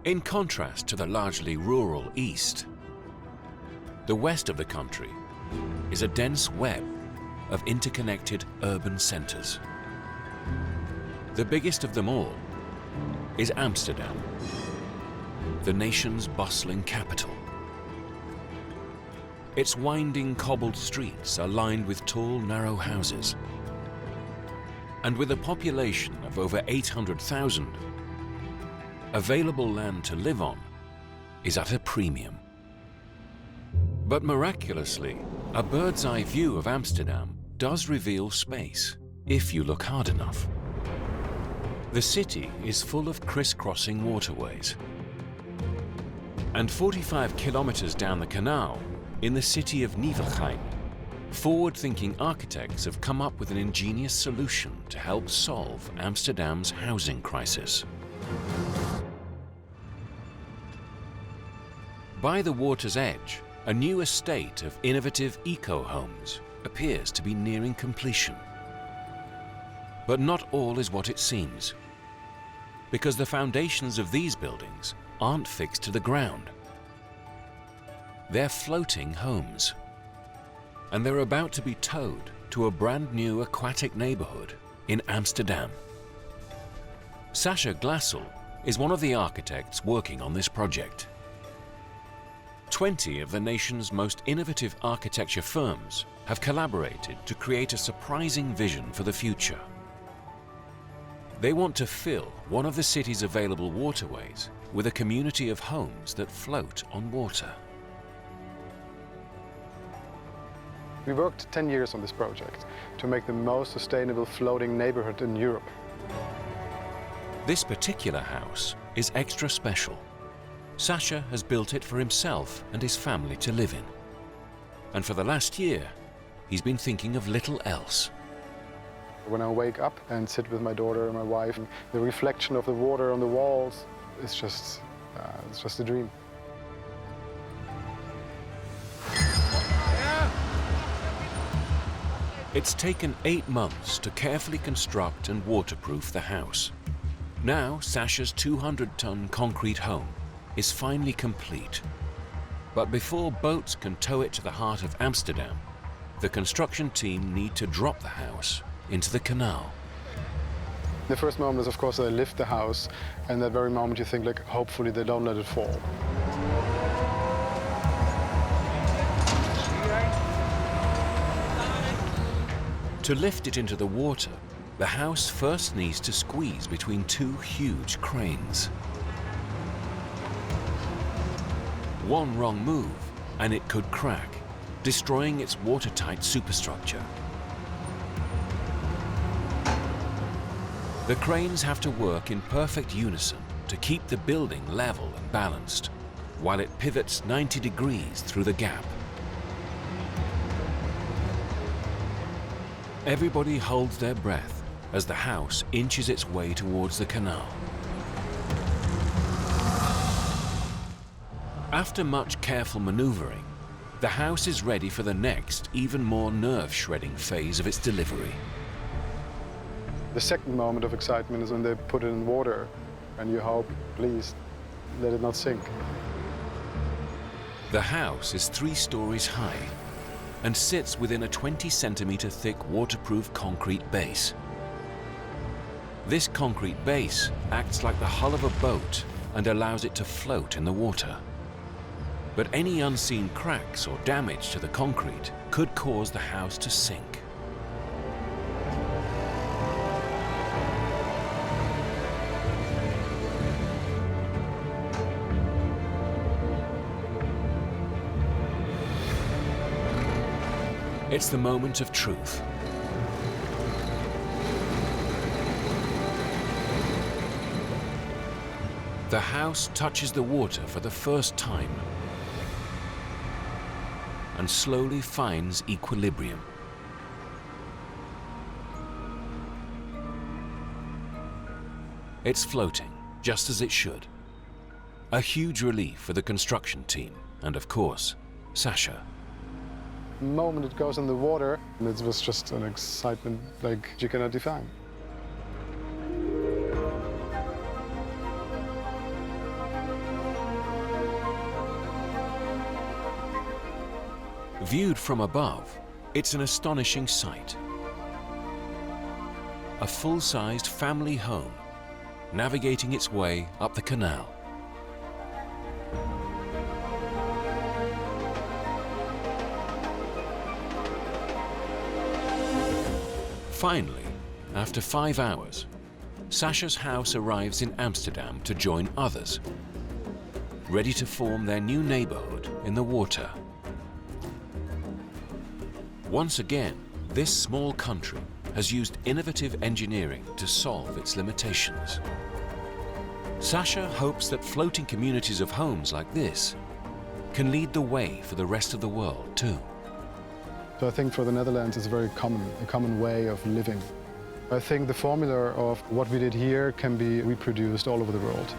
In contrast to the largely rural east, the west of the country is a dense web of interconnected urban centers. The biggest of them all is Amsterdam, the nation's bustling capital. Its winding cobbled streets are lined with tall, narrow houses. And with a population of over 800,000, available land to live on is at a premium. But miraculously, a bird's-eye view of Amsterdam does reveal space, if you look hard enough. The city is full of crisscrossing waterways. And 45 kilometers down the canal, in the city of Nieuwegein, forward-thinking architects have come up with an ingenious solution to help solve Amsterdam's housing crisis. By the water's edge, a new estate of innovative eco-homes appears to be nearing completion. But not all is what it seems, because the foundations of these buildings aren't fixed to the ground. They're floating homes, and they're about to be towed to a brand new aquatic neighborhood in Amsterdam. Sascha Glassel is one of the architects working on this project. 20 of the nation's most innovative architecture firms have collaborated to create a surprising vision for the future. They want to fill one of the city's available waterways with a community of homes that float on water. We worked 10 years on this project to make the most sustainable floating neighborhood in Europe. This particular house is extra special. Sascha has built it for himself and his family to live in. And for the last year, he's been thinking of little else. When I wake up and sit with my daughter and my wife, the reflection of the water on the walls, it's just a dream. It's taken 8 months to carefully construct and waterproof the house. Now, Sascha's 200-ton concrete home is finally complete. But before boats can tow it to the heart of Amsterdam, the construction team need to drop the house into the canal. The first moment is, of course, they lift the house, and that very moment you think, like, hopefully they don't let it fall. To lift it into the water, the house first needs to squeeze between 2 huge cranes. One wrong move, and it could crack, destroying its watertight superstructure. The cranes have to work in perfect unison to keep the building level and balanced, while it pivots 90 degrees through the gap. Everybody holds their breath as the house inches its way towards the canal. After much careful maneuvering, the house is ready for the next, even more nerve-shredding phase of its delivery. The second moment of excitement is when they put it in water, and you hope, please, let it not sink. The house is 3 stories high and sits within a 20-centimeter thick waterproof concrete base. This concrete base acts like the hull of a boat and allows it to float in the water. But any unseen cracks or damage to the concrete could cause the house to sink. It's the moment of truth. The house touches the water for the first time and slowly finds equilibrium. It's floating, just as it should. A huge relief for the construction team and, of course, Sascha. The moment it goes in the water, it was just an excitement like you cannot define. Viewed from above, it's an astonishing sight. A full-sized family home navigating its way up the canal. Finally, after 5 hours, Sasha's house arrives in Amsterdam to join others, ready to form their new neighborhood in the water. Once again, this small country has used innovative engineering to solve its limitations. Sasha hopes that floating communities of homes like this can lead the way for the rest of the world too. So I think for the Netherlands it's a common way of living. I think the formula of what we did here can be reproduced all over the world.